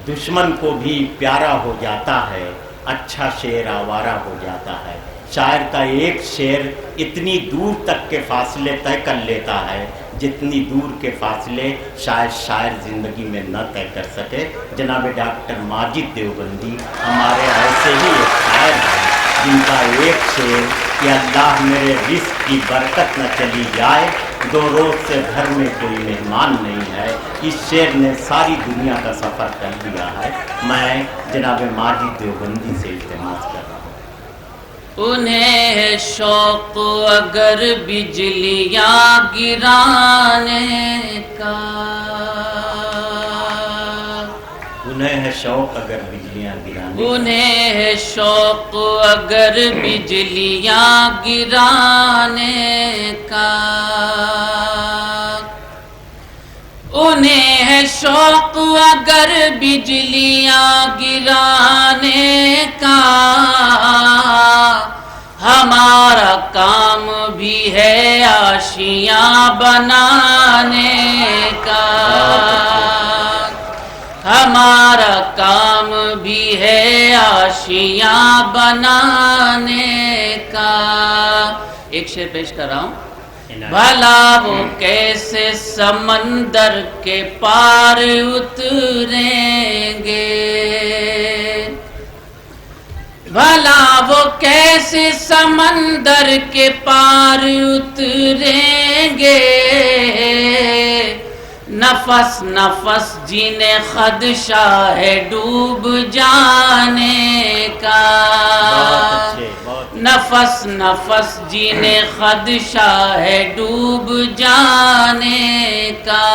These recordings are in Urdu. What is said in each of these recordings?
دشمن کو بھی پیارا ہو جاتا ہے، اچھا شعر آوارہ ہو جاتا ہے۔ شاعر کا ایک شعر اتنی دور تک کے فاصلے طے کر لیتا ہے جتنی دور کے فاصلے شاید شاعر زندگی میں نہ طے کر سکے۔ جناب ڈاکٹر ماجد دیوبندی ہمارے ایسے ہی ایک شاعر ہیں جن کا ایک شعر کہ اللہ میرے رزق کی برکت نہ چلی جائے، دو روز سے گھر میں کوئی مہمان نہیں ہے، اس شعر نے ساری دنیا کا سفر کر لیا ہے۔ میں جناب ماجد دیوبندی سے التماس کر رہا ہوں۔ انہیں ہے شوق اگر بجلیاں گرانے کا، انہیں ہے شوق اگر بجلیاں گرانے کا، انہیں ہے شوق اگر بجلیاں گرانے کا، انہیں ہے شوق اگر بجلیاں گرانے کا، ہمارا کام بھی ہے آشیاں بنانے کا، ہمارا کام بھی ہے آشیاں بنانے کا۔ ایک شعر پیش کر رہا ہوں۔ بھلا وہ کیسے سمندر کے پار اتریں گے، بھلا وہ کیسے سمندر کے پار اتریں گے، نفس نفس جنہیں خدشہ ہے ڈوب جانے کا، نفس نفس جنہیں خدشہ ہے ڈوب جانے کا،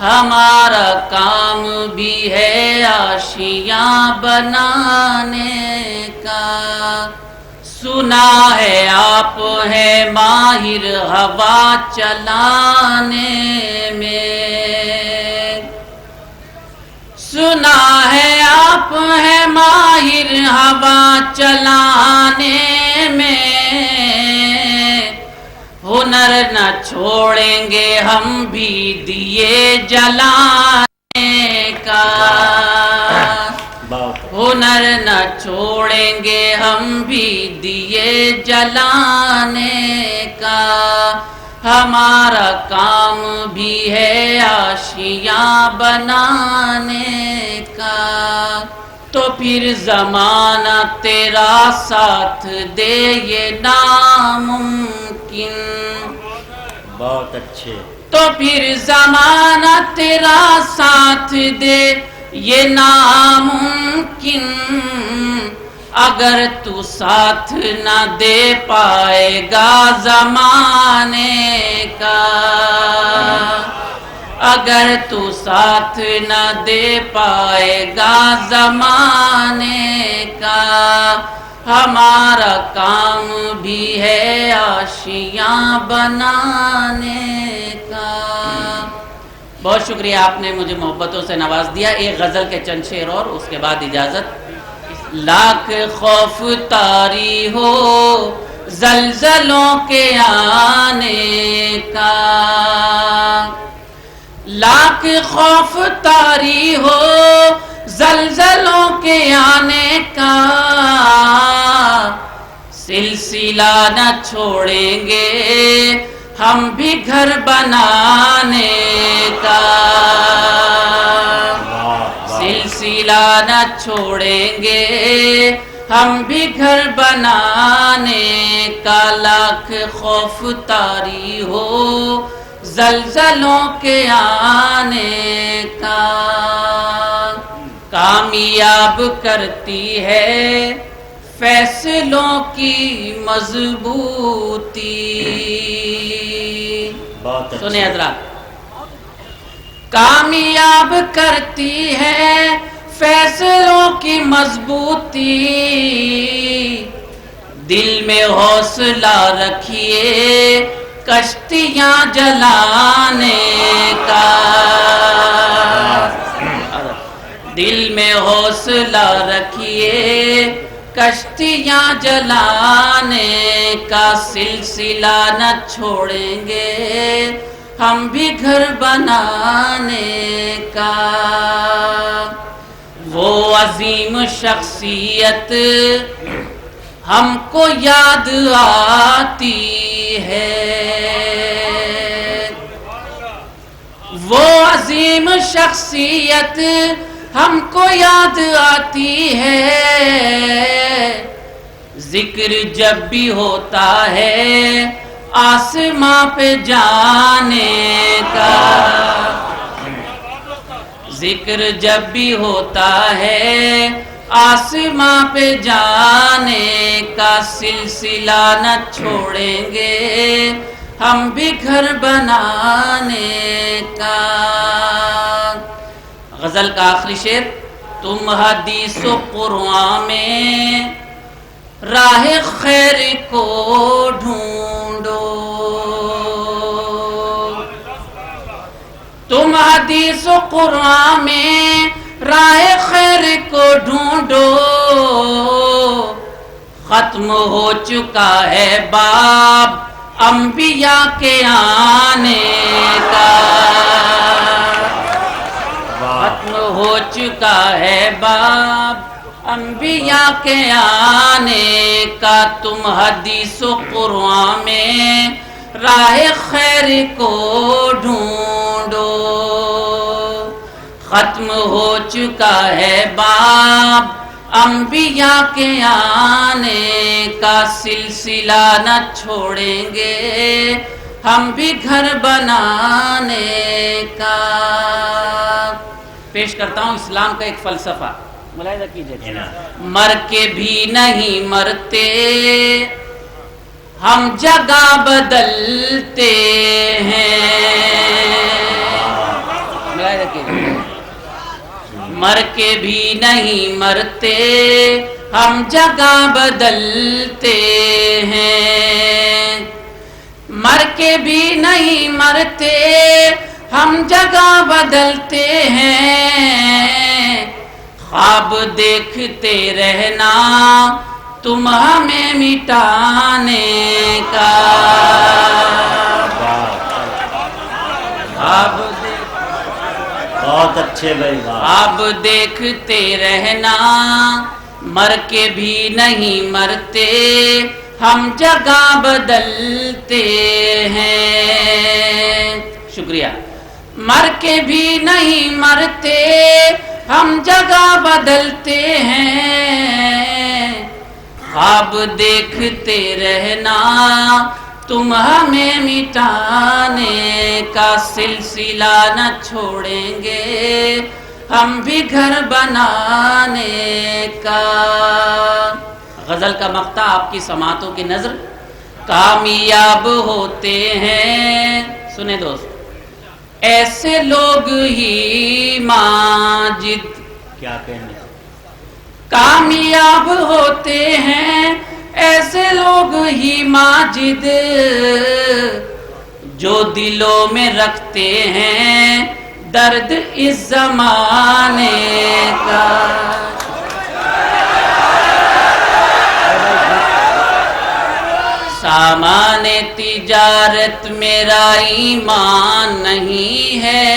ہمارا کام بھی ہے آشیاں بنانے کا۔ سنا ہے آپ ہیں ماہر ہوا چلانے میں، سنا ہے آپ ہیں ماہر ہوا چلانے میں، ہنر نہ چھوڑیں گے ہم بھی دیے جلانے کا، ہنر نہ چھوڑیں گے ہم بھی دیے جلانے کا، ہمارا کام بھی ہے آشیاں بنانے کا۔ تو پھر زمانہ تیرا ساتھ دے یہ ناممکن، بہت اچھے۔ تو پھر زمانہ تیرا ساتھ دے یہ ناممکن، اگر تو ساتھ نہ دے پائے گا زمانے کا، اگر تو ساتھ نہ دے پائے گا زمانے کا، ہمارا کام بھی ہے آشیاں بنانے کا۔ بہت شکریہ، آپ نے مجھے محبتوں سے نواز دیا۔ ایک غزل کے چند شعر اور اس کے بعد اجازت۔ لاکھ خوف طاری ہو زلزلوں کے آنے کا، لاکھ خوف طاری ہو زلزلوں کے آنے کا، سلسلہ نہ چھوڑیں گے ہم بھی گھر بنانے کا، سلسلہ نہ چھوڑیں گے ہم بھی گھر بنانے کا، لاکھ خوف طاری ہو زلزلوں کے آنے کا، کامیاب کرتی ہے فیصلوں کی مضبوطی۔ سنیں حضرات، کامیاب کرتی ہے فیصلوں کی مضبوطی، دل میں حوصلہ رکھیے کشتیاں جلانے کا، دل میں حوصلہ رکھیے کشتیاں جلانے کا، سلسلہ نہ چھوڑیں گے ہم بھی گھر بنانے کا، وہ عظیم شخصیت ہم کو یاد آتی ہے، وہ عظیم شخصیت ہم کو یاد آتی ہے، ذکر جب بھی ہوتا ہے آسماں پہ جانے کا، ذکر جب بھی ہوتا ہے آسماں پہ جانے کا، سلسلہ نہ چھوڑیں گے ہم بھی گھر بنانے کا۔ غزل کا آخری شعر، تم حدیث و قرآن میں راہ خیر کو ڈھونڈو، تم حدیث و قرآن میں راہ خیر کو ڈھونڈو، ختم ہو چکا ہے باب انبیاء کے آنے کا، ختم ہو چکا ہے باب انبیاء کے آنے کا، تم حدیث و قرآن میں راہ خیر کو ڈھونڈو، ختم ہو چکا ہے باب انبیاء کے آنے کا، سلسلہ نہ چھوڑیں گے ہم بھی گھر بنانے کا۔ پیش کرتا ہوں اسلام کا ایک فلسفہ، ملاحظہ کیجئے، مر کے بھی نہیں مرتے ہم جگہ بدلتے ہیں، ملاحظہ کیجئے، مر کے بھی نہیں مرتے ہم جگہ بدلتے ہیں، مر کے بھی نہیں مرتے ہم جگہ بدلتے ہیں، خواب دیکھتے رہنا تم ہمیں مٹانے کا، خواب بہت اچھے بھائی، خواب دیکھتے رہنا مر کے بھی نہیں مرتے ہم جگہ بدلتے ہیں، شکریہ، مر کے بھی نہیں مرتے ہم جگہ بدلتے ہیں، خواب دیکھتے رہنا تم ہمیں مٹانے کا، سلسلہ نہ چھوڑیں گے ہم بھی گھر بنانے کا۔ غزل کا مقطع آپ کی سماعتوں کی نظر، کامیاب ہوتے ہیں، سنیں دوست، ایسے لوگ ہی ماجد، کیا کہنے، کامیاب ہوتے ہیں ایسے لوگ ہی ماجد، جو دلوں میں رکھتے ہیں درد اس زمانے کا، سامان تجارت میرا ایمان نہیں ہے،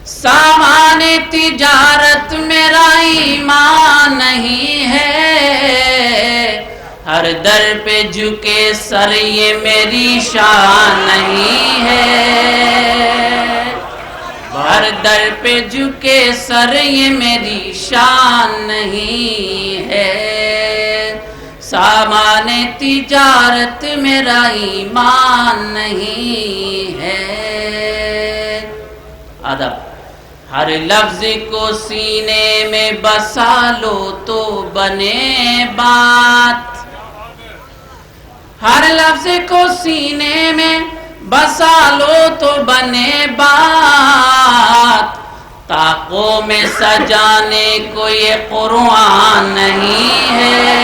سامان تجارت میرا ایمان نہیں ہے، ہر در پہ جھکے سر یہ میری شان نہیں ہے، ہر در پہ جھکے سر یہ میری شان نہیں ہے، سامان تجارت میرا ایمان نہیں ہے۔ ادب، ہر لفظ کو سینے میں بسا لو تو بنے بات، ہر لفظ کو سینے میں بسا لو تو بنے بات، طاقوں میں سجانے کو یہ قرآن نہیں ہے،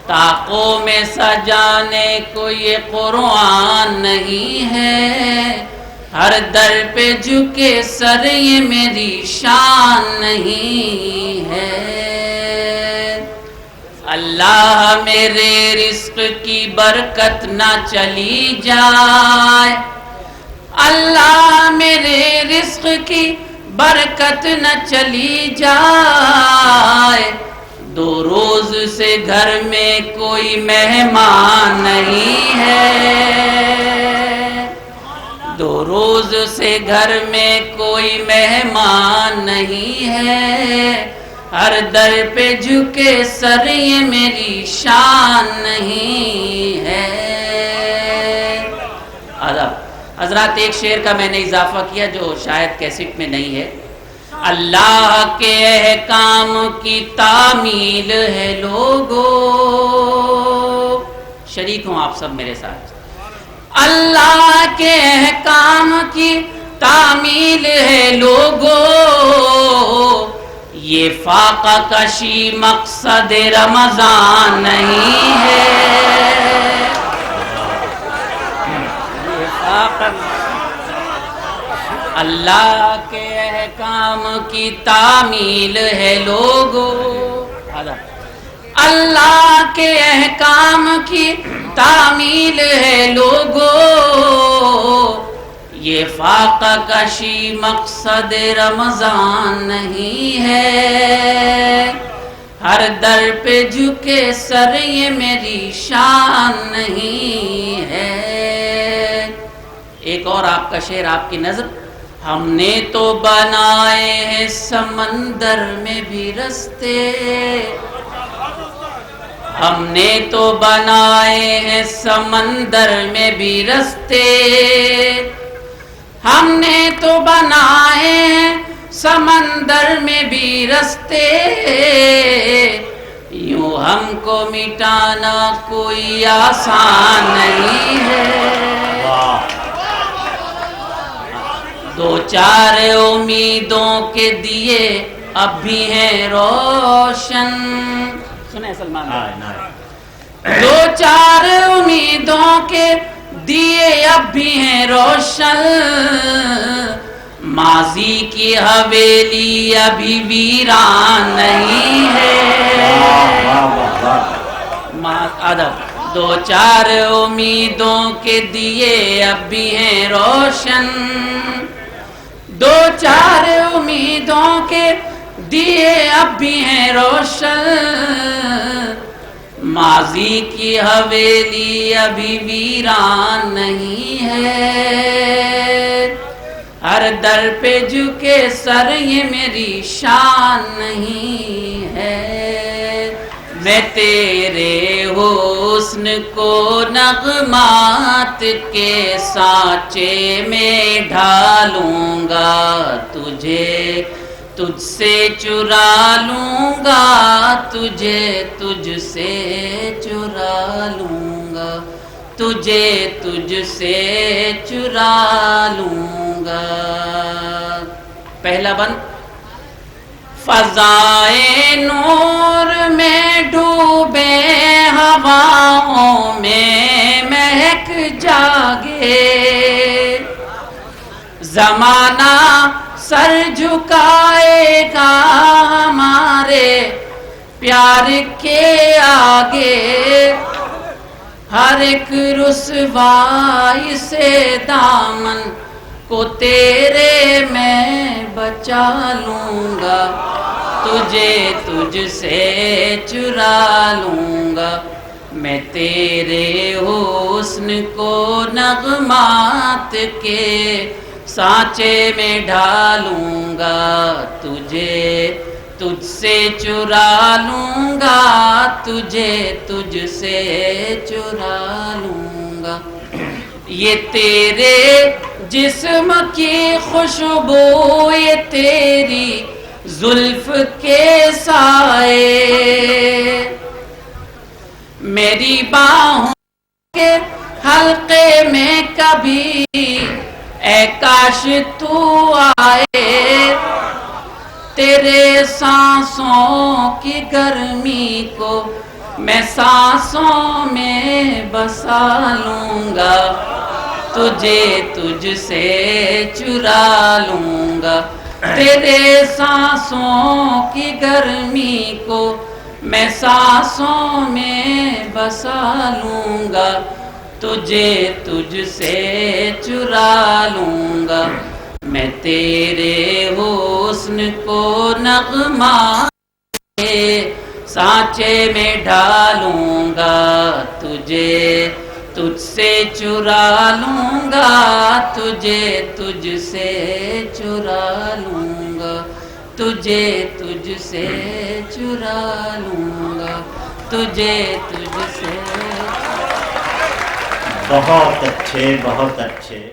طاقوں میں سجانے کو یہ قرآن نہیں ہے، ہر در پہ جھکے سر یہ میری شان نہیں ہے، اللہ میرے رزق کی برکت نہ چلی جائے، اللہ میرے رزق کی برکت نہ چلی جائے، 2 روز سے گھر میں کوئی مہمان نہیں ہے، 2 روز سے گھر میں کوئی مہمان نہیں ہے، ہر در پہ جھکے سر یہ میری شان نہیں ہے۔ حضرات ایک شعر کا میں نے اضافہ کیا جو شاید کیسٹ میں نہیں ہے۔ اللہ کے احکام کی تعمیل ہے لوگو، شریک ہوں آپ سب میرے ساتھ۔ اللہ کے احکام کی تعمیل ہے لوگو، یہ فاقہ کشی مقصد رمضان نہیں ہے، اللہ کے احکام کی تعمیل ہے لوگو، اللہ کے احکام کی تعمیل ہے لوگو، یہ فاقہ کشی مقصد رمضان نہیں ہے، ہر در پہ جھکے سر یہ میری شان نہیں ہے۔ ایک اور آپ کا شعر، آپ کی نظر۔ ہم نے تو بنائے ہیں سمندر میں بھی رستے، ہم نے تو بنائے ہیں سمندر میں بھی رستے، ہم نے تو بنائے ہیں سمندر میں بھی رستے، یوں ہم کو مٹانا کوئی آسان نہیں ہے، 2 4 امیدوں کے دیے اب بھی ہیں روشن، سنیں سلمان، 2 4 امیدوں کے دیے اب بھی ہیں روشن، ماضی کی حویلی ابھی ویران نہیں ہے، ادب 2 4 امیدوں کے دیے اب بھی ہیں روشن، 2 4 امیدوں کے دیے اب بھی ہیں روشن، ماضی کی حویلی ابھی ویران نہیں ہے، ہر در پہ جھکے سر یہ میری شان نہیں ہے، میں تیرے حسن کو نغمات کے سانچے میں ڈھالوں گا، تجھے تجھ سے چرا لوں گا، تجھے تجھ سے چرا لوں گا، تجھے تجھ سے چرا لوں گا۔ پہلا بند، فضائے نور میں ڈوبے ہواؤں میں مہک جاگے، زمانہ سر جھکائے گا ہمارے پیار کے آگے، ہر ایک رسوائی سے دامن کو تیرے میں بچا لوں گا، تجھے تجھ سے چرا لوں گا، میں تیرے حسن کو نغمات کے سانچے میں ڈھالوں گا، تجھے تجھ سے چرا لوں گا، تجھے تجھ سے چرا لوں گا، یہ تیرے جسم کی خوشبو، یہ تیری زلف کے سائے، میری باہوں کے حلقے میں کبھی اے کاش تو آئے، تیرے سانسوں کی گرمی کو میں سانسوں میں بسا لوں گا، تجھے تجھ سے چرا لوں گا، تیرے سانسوں کی گرمی کو میں سانسوں میں بسا لوں گا، تجھے تجھ سے چرا لوں گا، میں تیرے حسن کو نغمہ سانچے میں ڈالوں گا، تجھ سے چرا لوں گا، تجھ سے چرا لوں گا، تجھ سے چرا لوں گا، تجھ سے۔ بہت اچھے، بہت اچھے۔